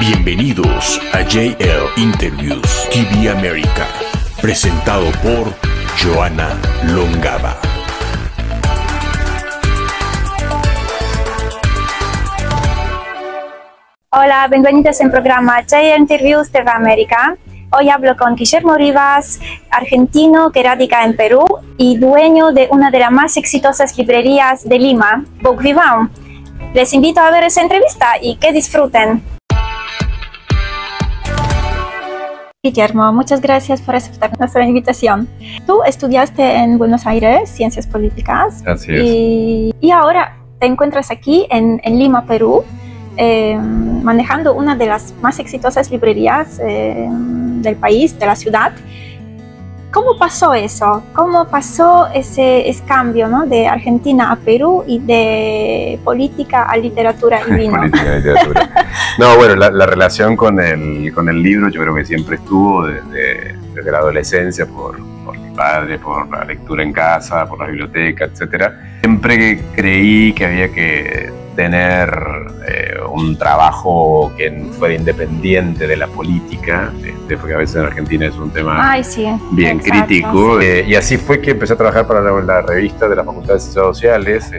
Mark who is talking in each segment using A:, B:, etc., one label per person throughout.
A: Bienvenidos a JL Interviews TV América, presentado por Joana Longava.
B: Hola, bienvenidos al programa JL Interviews TV América. Hoy hablo con Guillermo Rivas, argentino que radica en Perú y dueño de una de las más exitosas librerías de Lima, Book Vivant. Les invito a ver esa entrevista y que disfruten. Guillermo, muchas gracias por aceptar nuestra invitación. Tú estudiaste en Buenos Aires Ciencias Políticas.
C: Así es.
B: Y ahora te encuentras aquí en Lima, Perú, manejando una de las más exitosas librerías del país, de la ciudad. ¿Cómo pasó eso? ¿Cómo pasó ese cambio, ¿no? De Argentina a Perú y de política a literatura y vino?
C: Política y literatura. No, bueno, la relación con el libro yo creo que siempre estuvo desde la adolescencia por mi padre, por la lectura en casa, por la biblioteca, etc. Siempre creí que había que tener un trabajo que fuera independiente de la política, porque a veces en Argentina es un tema bien crítico. Sí. Y así fue que empecé a trabajar para la revista de la Facultad de Ciencias Sociales,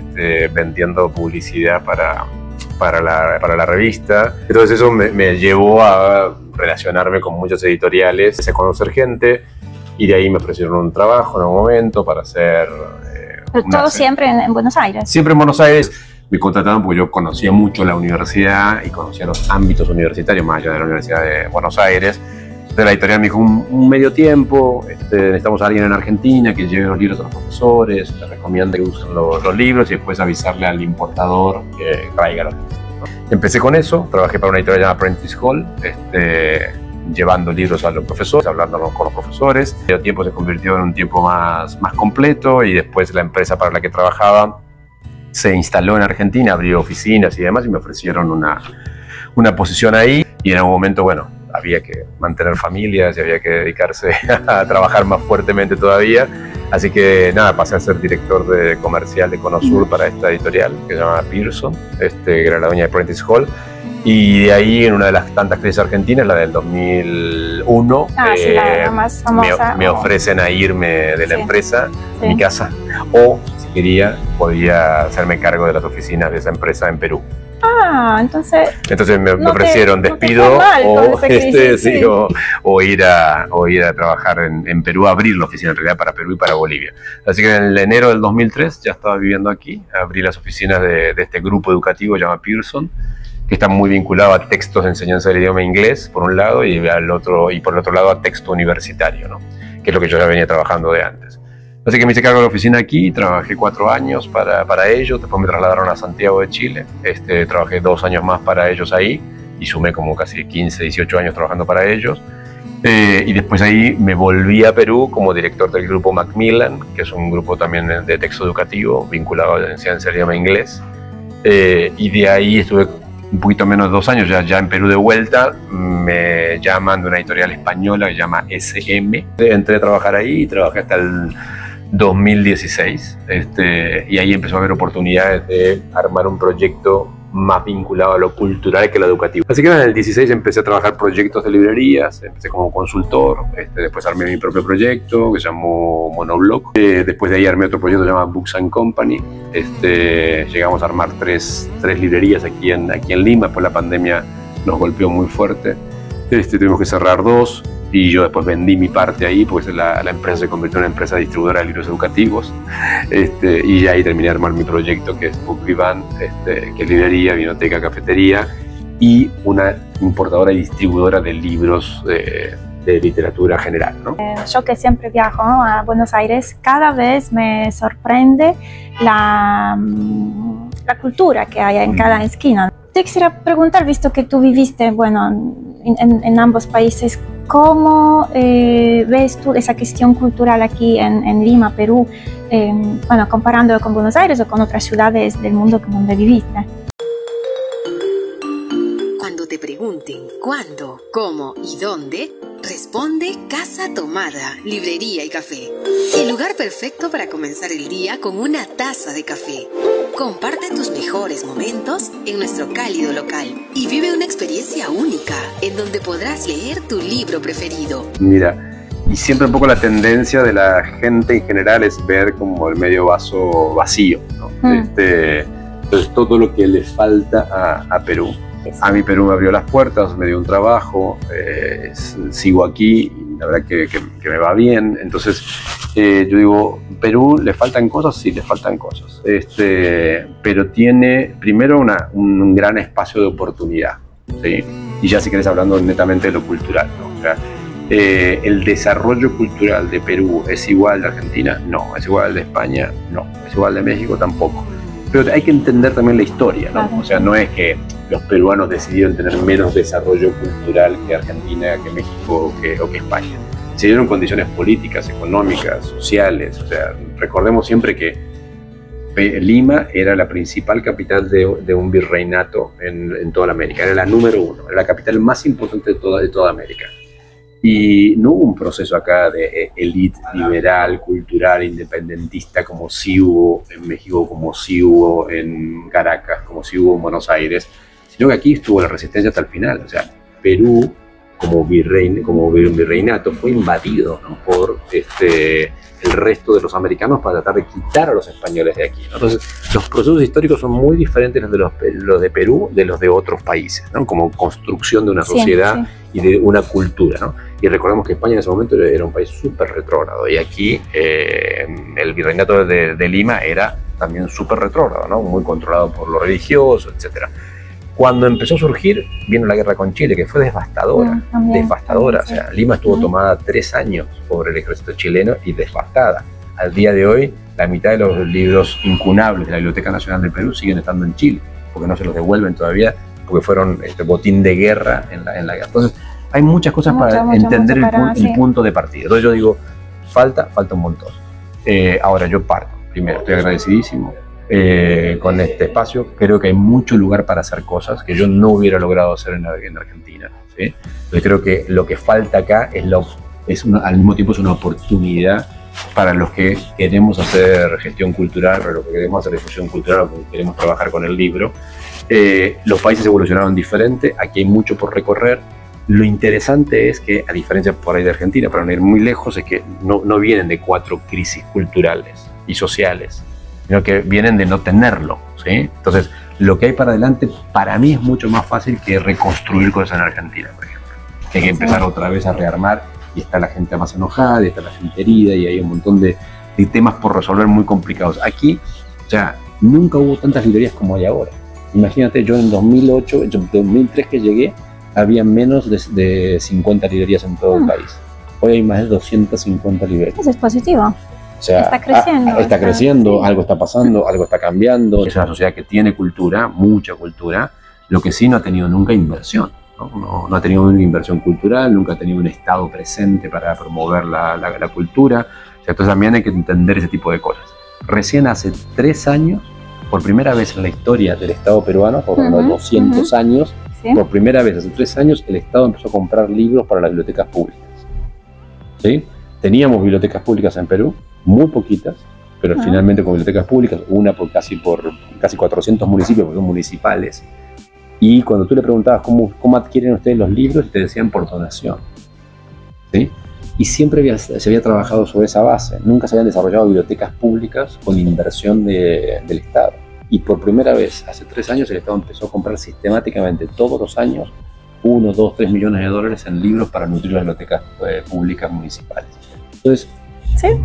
C: vendiendo publicidad para la revista. Entonces eso me llevó a relacionarme con muchos editoriales, empecé a conocer gente y de ahí me ofrecieron un trabajo en un momento para hacer...
B: Pero todo siempre en Buenos Aires.
C: Siempre en Buenos Aires. Me contrataron porque yo conocía mucho la universidad y conocía los ámbitos universitarios más allá de la Universidad de Buenos Aires. Entonces la editorial me dijo, un medio tiempo, necesitamos a alguien en Argentina que lleve los libros a los profesores, les recomienda que usen los libros y después avisarle al importador que traiga los libros, ¿no? Empecé con eso, trabajé para una editorial llamada Prentice Hall, llevando libros a los profesores, hablando con los profesores. El tiempo se convirtió en un tiempo más completo y después la empresa para la que trabajaba se instaló en Argentina, abrió oficinas y demás y me ofrecieron una posición ahí y en algún momento, bueno, había que mantener familias y había que dedicarse a trabajar más fuertemente todavía. Así que nada, pasé a ser director de comercial de Conosur para esta editorial que se llama Pearson, que era la dueña de Prentice Hall. Y de ahí, en una de las tantas crisis argentinas, la del 2001,
B: sí, la más famosa,
C: me ofrecen a irme de la empresa, de mi casa, o si quería, podía hacerme cargo de las oficinas de esa empresa en Perú.
B: Entonces
C: me ofrecieron despido o ir a trabajar en Perú, a abrir la oficina en realidad para Perú y para Bolivia. Así que en el enero del 2003 ya estaba viviendo aquí, abrí las oficinas de este grupo educativo llamado Pearson, que está muy vinculado a textos de enseñanza del idioma inglés, por un lado, y por el otro lado a texto universitario, ¿no? Que es lo que yo ya venía trabajando de antes. Así que me hice cargo de la oficina aquí, trabajé 4 años para ellos, después me trasladaron a Santiago de Chile, trabajé 2 años más para ellos ahí, y sumé como casi 15, 18 años trabajando para ellos. Y después ahí me volví a Perú como director del grupo Macmillan, que es un grupo también de texto educativo vinculado a la enseñanza del idioma inglés. Y de ahí estuve un poquito menos de 2 años, ya en Perú de vuelta. Me llaman de una editorial española que se llama SM. Entré a trabajar ahí y trabajé hasta el 2016, y ahí empezó a haber oportunidades de armar un proyecto más vinculado a lo cultural que a lo educativo. Así que en el 16 empecé a trabajar proyectos de librerías, empecé como consultor, después armé mi propio proyecto que se llamó Monoblog, después de ahí armé otro proyecto llamado Books and Company, llegamos a armar tres librerías aquí en Lima. Después la pandemia nos golpeó muy fuerte, tuvimos que cerrar 2 y yo después vendí mi parte ahí porque la empresa se convirtió en una empresa distribuidora de libros educativos, y ahí terminé de armar mi proyecto que es Book Vivant, que es librería, biblioteca, cafetería y una importadora y distribuidora de libros de literatura general, ¿no?
B: Yo que siempre viajo a Buenos Aires, cada vez me sorprende la cultura que hay en cada esquina. Te quisiera preguntar, visto que tú viviste, bueno, en ambos países, ¿cómo ves tú esa cuestión cultural aquí en Lima, Perú, bueno, comparándolo con Buenos Aires o con otras ciudades del mundo donde viviste?
D: Cuando te pregunten cuándo, cómo y dónde, responde Casa Tomada, librería y café. El lugar perfecto para comenzar el día con una taza de café. Comparte tus mejores momentos en nuestro cálido local y vive una experiencia única en donde podrás leer tu libro preferido.
C: Mira, y siempre un poco la tendencia de la gente en general es ver como el medio vaso vacío, ¿no? Entonces todo lo que le falta a Perú. A mí Perú me abrió las puertas, me dio un trabajo, sigo aquí, y la verdad que me va bien. Entonces yo digo, Perú le faltan cosas, sí, le faltan cosas, pero tiene primero un gran espacio de oportunidad, ¿sí? Y ya si querés hablando netamente de lo cultural, ¿no? O sea, el desarrollo cultural de Perú es igual de Argentina, no, es igual de España, no, es igual de México, tampoco. Pero hay que entender también la historia, ¿no? O sea, no es que los peruanos decidieron tener menos desarrollo cultural que Argentina, que México o que España. Se dieron condiciones políticas, económicas, sociales. O sea, recordemos siempre que Lima era la principal capital de un virreinato en toda la América. Era la número 1, era la capital más importante de toda América. Y no hubo un proceso acá de élite liberal, cultural, independentista, como sí hubo en México, como sí hubo en Caracas, como sí hubo en Buenos Aires, sino que aquí estuvo la resistencia hasta el final. O sea, Perú, como virreinato, fue invadido, ¿no? por el resto de los americanos para tratar de quitar a los españoles de aquí, ¿no? Entonces, los procesos históricos son muy diferentes los de Perú de los de otros países, ¿no? Como construcción de una sociedad y de una cultura, ¿no? Y recordemos que España en ese momento era un país súper retrógrado, y aquí el virreinato de Lima era también súper retrógrado, ¿no? Muy controlado por lo religioso, etc. Cuando empezó a surgir, vino la guerra con Chile, que fue devastadora, devastadora. O sea, Lima estuvo tomada 3 años por el ejército chileno y devastada. Al día de hoy, la mitad de los libros incunables de la Biblioteca Nacional del Perú siguen estando en Chile, porque no se los devuelven todavía, porque fueron botín de guerra en la guerra. Entonces, hay muchas cosas para entender el punto de partida. Entonces yo digo, falta un montón. Ahora yo parto. Primero, estoy agradecidísimo con este espacio. Creo que hay mucho lugar para hacer cosas que yo no hubiera logrado hacer en Argentina, ¿sí? Entonces creo que lo que falta acá al mismo tiempo es una oportunidad para los que queremos hacer gestión cultural, para los que queremos hacer difusión cultural, o que queremos trabajar con el libro. Los países evolucionaron diferente, aquí hay mucho por recorrer. Lo interesante es que, a diferencia por ahí de Argentina, para no ir muy lejos, es que no vienen de 4 crisis culturales y sociales, sino que vienen de no tenerlo, ¿sí? Entonces, lo que hay para adelante, para mí es mucho más fácil que reconstruir cosas en Argentina, por ejemplo. Hay que empezar otra vez a rearmar, y está la gente más enojada, y está la gente herida, y hay un montón de temas por resolver muy complicados. Aquí, o sea, nunca hubo tantas librerías como hay ahora. Imagínate, yo en 2003 que llegué, había menos de 50 librerías en todo el país. Hoy hay más de 250 librerías.
B: Eso es positivo.
C: O sea, está creciendo, algo está pasando, algo está cambiando. Es una sociedad que tiene cultura, mucha cultura, lo que sí no ha tenido nunca inversión, ¿no? No ha tenido una inversión cultural, nunca ha tenido un Estado presente para promover la cultura. O sea, entonces también hay que entender ese tipo de cosas. Recién hace 3 años, por primera vez en la historia del Estado peruano, por unos 200 años, por primera vez hace 3 años, el Estado empezó a comprar libros para las bibliotecas públicas, ¿sí? Teníamos bibliotecas públicas en Perú, muy poquitas, pero finalmente con bibliotecas públicas, una por casi 400 municipios, porque son municipales. Y cuando tú le preguntabas cómo adquieren ustedes los libros, te decían por donación, ¿sí? Y siempre se había trabajado sobre esa base. Nunca se habían desarrollado bibliotecas públicas con inversión del Estado. Y por primera vez, hace 3 años, el Estado empezó a comprar sistemáticamente, todos los años, 1, 2, 3 millones de dólares en libros para nutrir las bibliotecas públicas municipales. Entonces,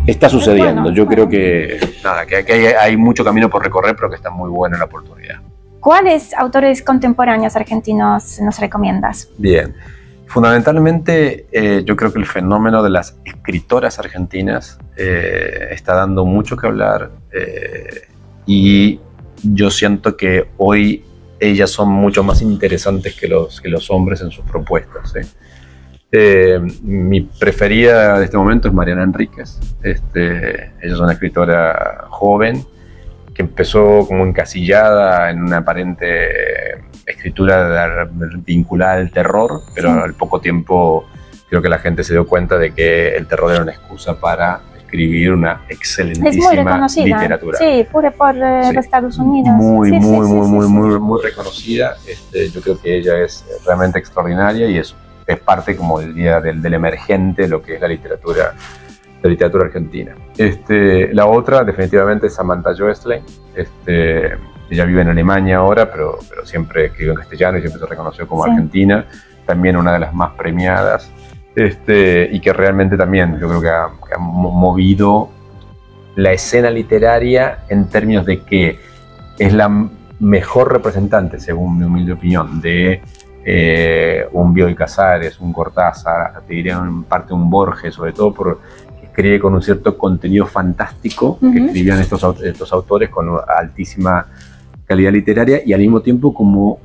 C: está sucediendo. Yo creo que hay mucho camino por recorrer, pero que está muy buena la oportunidad.
B: ¿Cuáles autores contemporáneos argentinos nos recomiendas?
C: Bien. Fundamentalmente, yo creo que el fenómeno de las escritoras argentinas está dando mucho que hablar, y yo siento que hoy ellas son mucho más interesantes que los hombres en sus propuestas, ¿sí? Mi preferida de este momento es Mariana Enríquez. Ella es una escritora joven que empezó como encasillada en una aparente escritura vinculada al terror, pero al poco tiempo creo que la gente se dio cuenta de que el terror era una excusa para escribir una
B: Es muy
C: excelentísima
B: reconocida.
C: literatura.
B: Sí, pure por
C: Sí.
B: los Estados Unidos.
C: Muy,
B: Sí, sí,
C: muy,
B: sí,
C: muy,
B: sí,
C: muy,
B: sí.
C: muy reconocida. Yo creo que ella es realmente extraordinaria y es parte, como diría, del emergente, lo que es la literatura argentina. La otra, definitivamente, es Samantha Joestlein. Ella vive en Alemania ahora, pero siempre escribió en castellano y siempre se reconoció como
B: Sí.
C: argentina. También una de las más premiadas. Y que realmente también, yo creo que ha movido la escena literaria en términos de que es la mejor representante, según mi humilde opinión, de un Bioy Casares, un Cortázar, te diría en parte un Borges, sobre todo porque escribe con un cierto contenido fantástico que escribían estos autores con altísima calidad literaria y al mismo tiempo como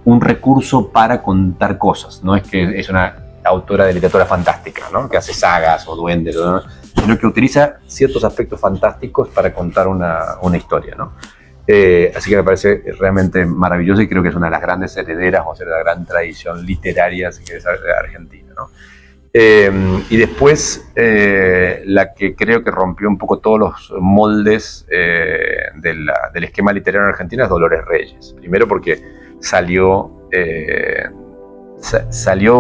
C: un recurso para contar cosas. No es que es una autora de literatura fantástica, ¿no? Que hace sagas o duendes, ¿no? Sino que utiliza ciertos aspectos fantásticos para contar una historia, ¿no? Así que me parece realmente maravilloso y creo que es una de las grandes herederas, o sea, de la gran tradición literaria, si quieres, de Argentina, ¿no? Y después, la que creo que rompió un poco todos los moldes del esquema literario en Argentina es Dolores Reyes. Primero porque salió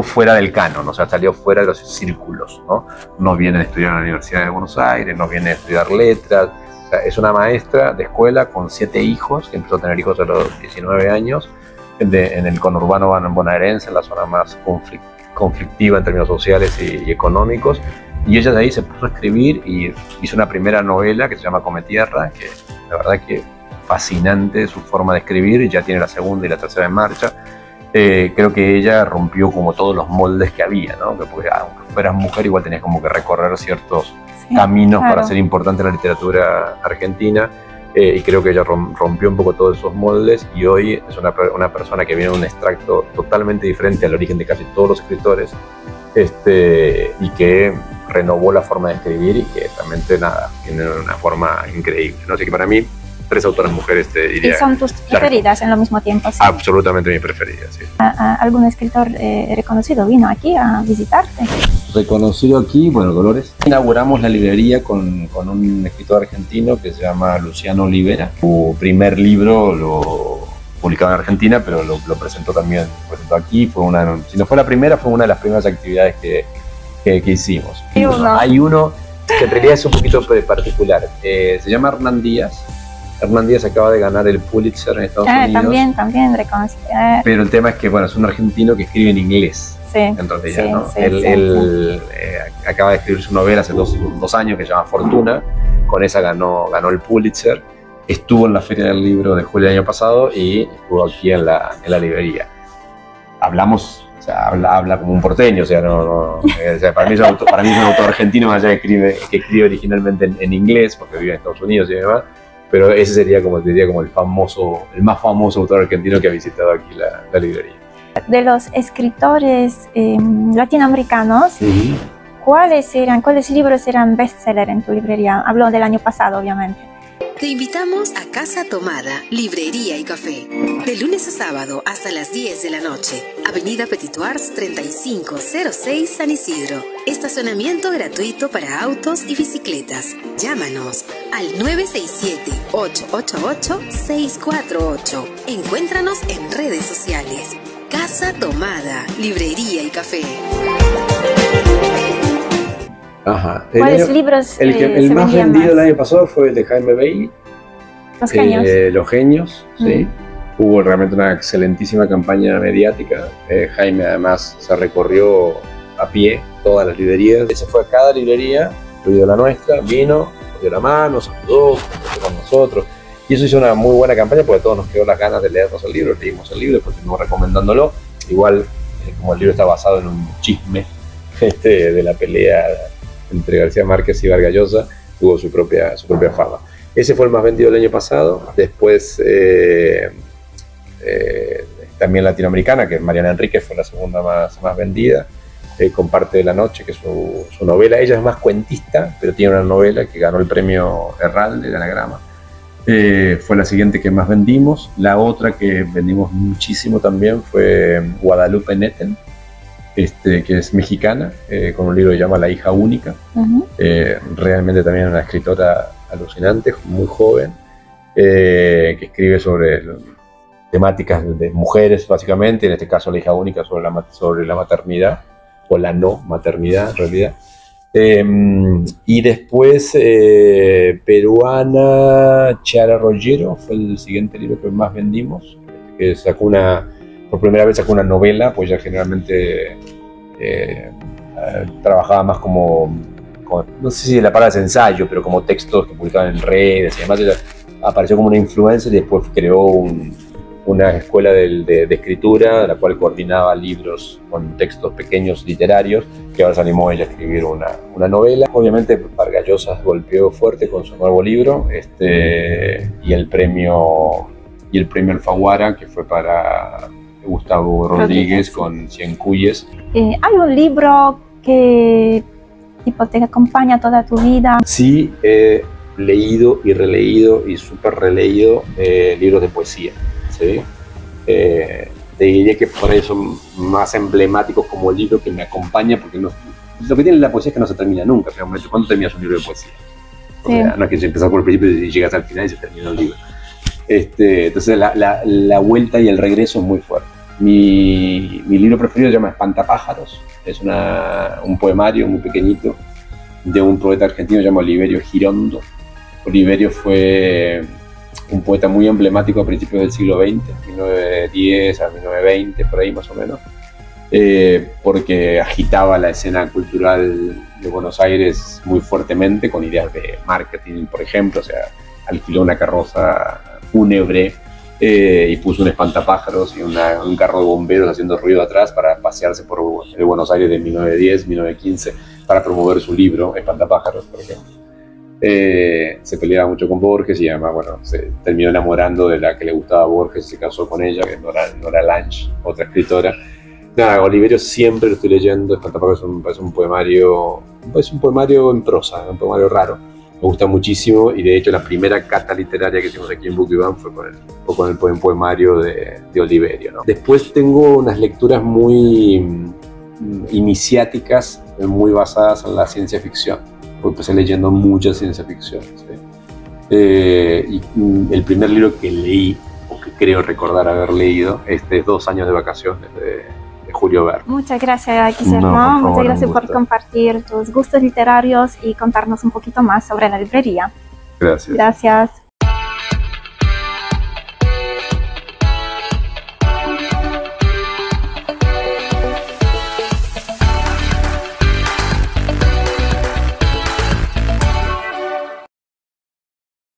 C: fuera del canon, o sea, salió fuera de los círculos, ¿no? No viene a estudiar en la Universidad de Buenos Aires, no viene a estudiar letras. O sea, es una maestra de escuela con 7 hijos, que empezó a tener hijos a los 19 años, en el conurbano bonaerense, en la zona más conflictiva en términos sociales y económicos. Y ella de ahí se puso a escribir y hizo una primera novela que se llama Come Tierra, que la verdad que fascinante su forma de escribir, y ya tiene la segunda y la tercera en marcha. Creo que ella rompió como todos los moldes que había, ¿no? Porque aunque fueras mujer, igual tenías como que recorrer ciertos caminos para ser importante en la literatura argentina, y creo que ella rompió un poco todos esos moldes y hoy es una persona que viene de un extracto totalmente diferente al origen de casi todos los escritores, y que renovó la forma de escribir y que realmente tiene una forma increíble, ¿no? Así que para mí 3 autoras mujeres, te diría.
B: ¿Y son tus preferidas en lo mismo tiempo? ¿Sí?
C: Absolutamente mis preferidas, sí.
B: ¿Algún escritor reconocido vino aquí a visitarte?
C: Reconocido aquí, bueno, Dolores. Inauguramos la librería con un escritor argentino que se llama Luciano Olivera. Su primer libro lo publicado en Argentina, pero lo presentó aquí. Si no fue la primera, fue una de las primeras actividades que hicimos. Hay uno que en realidad es un poquito particular. Se llama Hernán Díaz. Hernán Díaz acaba de ganar el Pulitzer en Estados Unidos.
B: También reconocido.
C: Pero el tema es que, bueno, es un argentino que escribe en inglés.
B: Sí,
C: en realidad,
B: sí,
C: ¿no?
B: sí,
C: Él acaba de escribir su novela hace dos años que se llama Fortuna. Con esa ganó el Pulitzer. Estuvo en la Feria del Libro de julio del año pasado y estuvo aquí en la librería. Hablamos, o sea, habla como un porteño, o sea, o sea, para mí es un autor argentino, más allá que escribe originalmente en inglés, porque vive en Estados Unidos y demás. Pero ese sería, como te diría, como el más famoso autor argentino que ha visitado aquí la librería.
B: De los escritores latinoamericanos, ¿cuáles libros eran bestseller en tu librería? Hablo del año pasado, obviamente.
D: Te invitamos a Casa Tomada, Librería y Café. De lunes a sábado hasta las 10 de la noche. Avenida Petituars 3506 San Isidro. Estacionamiento gratuito para autos y bicicletas. Llámanos al 967-888-648. Encuéntranos en redes sociales. Casa Tomada, Librería y Café.
C: Ajá.
B: ¿Cuáles libros
C: el más vendido el año pasado fue el de Jaime Bailey.
B: Los Genios.
C: Los Genios, sí. Hubo realmente una excelentísima campaña mediática. Jaime además se recorrió a pie todas las librerías. Se fue a cada librería, incluido la nuestra, vino, nos dio la mano, saludó, estuvo con nosotros. Y eso hizo una muy buena campaña porque a todos nos quedó las ganas de leernos el libro. Leímos el libro, después seguimos recomendándolo. Igual, como el libro está basado en un chisme de la pelea entre García Márquez y Vargas Llosa, tuvo su propia fama. Ese fue el más vendido el año pasado. Después, también latinoamericana, que Mariana Enríquez fue la segunda más vendida, con Parte de la Noche, que es su novela. Ella es más cuentista, pero tiene una novela que ganó el premio Herralde de Anagrama. Fue la siguiente que más vendimos. La otra que vendimos muchísimo también fue Guadalupe Netten, que es mexicana, con un libro que se llama La hija única. Realmente también una escritora alucinante, muy joven, que escribe sobre temáticas de mujeres, básicamente, en este caso La hija única, sobre la maternidad, o la no maternidad, en realidad. Y después, peruana, Chiara Roggero, fue el siguiente libro que más vendimos, que sacó por primera vez sacó una novela, pues ya generalmente trabajaba más como, no sé si la palabra es ensayo, pero como textos que publicaban en redes y demás. Ella apareció como una influencer y después creó una escuela de escritura, la cual coordinaba libros con textos pequeños literarios, que ahora se animó ella a escribir una novela. Obviamente Vargas Llosa golpeó fuerte con su nuevo libro, y el premio Alfaguara, que fue para Gustavo Rodríguez con Cien Cuyes.
B: ¿Hay un libro que tipo te acompaña toda tu vida?
C: Sí, he leído y releído y súper releído libros de poesía. ¿Sí? Te diría que por eso son más emblemáticos como el libro que me acompaña, porque lo que tiene la poesía es que no se termina nunca. Realmente, ¿cuándo terminas un libro de poesía? O sea, no es que se empieza por el principio y llegas al final y se termina el libro. Entonces la vuelta y el regreso es muy fuerte. Mi libro preferido se llama Espantapájaros. Es un poemario muy pequeñito de un poeta argentino llamado Oliverio Girondo. Oliverio fue un poeta muy emblemático a principios del siglo XX, 1910 a 1920, por ahí más o menos, porque agitaba la escena cultural de Buenos Aires muy fuertemente, con ideas de marketing, por ejemplo. O sea, alquiló una carroza fúnebre y puso un espantapájaros y un carro de bomberos haciendo ruido atrás para pasearse por el Buenos Aires de 1910, 1915, para promover su libro, Espantapájaros, por ejemplo. Se peleaba mucho con Borges y además, bueno, se terminó enamorando de la que le gustaba a Borges y se casó con ella, que es Nora Lange, otra escritora. Nada, Oliverio siempre lo estoy leyendo. Espantapájaros es un poemario en prosa, un poemario raro. Me gusta muchísimo, y de hecho la primera cata literaria que hicimos aquí en Book Event fue con el poemario de Oliverio, ¿no? Después tengo unas lecturas muy iniciáticas, muy basadas en la ciencia ficción. Empecé leyendo mucha ciencia ficción, ¿sí? Y el primer libro que leí, o que creo recordar haber leído, es 2 años de vacaciones, de Julio Verne.
B: Muchas gracias, Guillermo. Muchas gracias por compartir tus gustos literarios y contarnos un poquito más sobre la librería.
C: Gracias.
B: Gracias.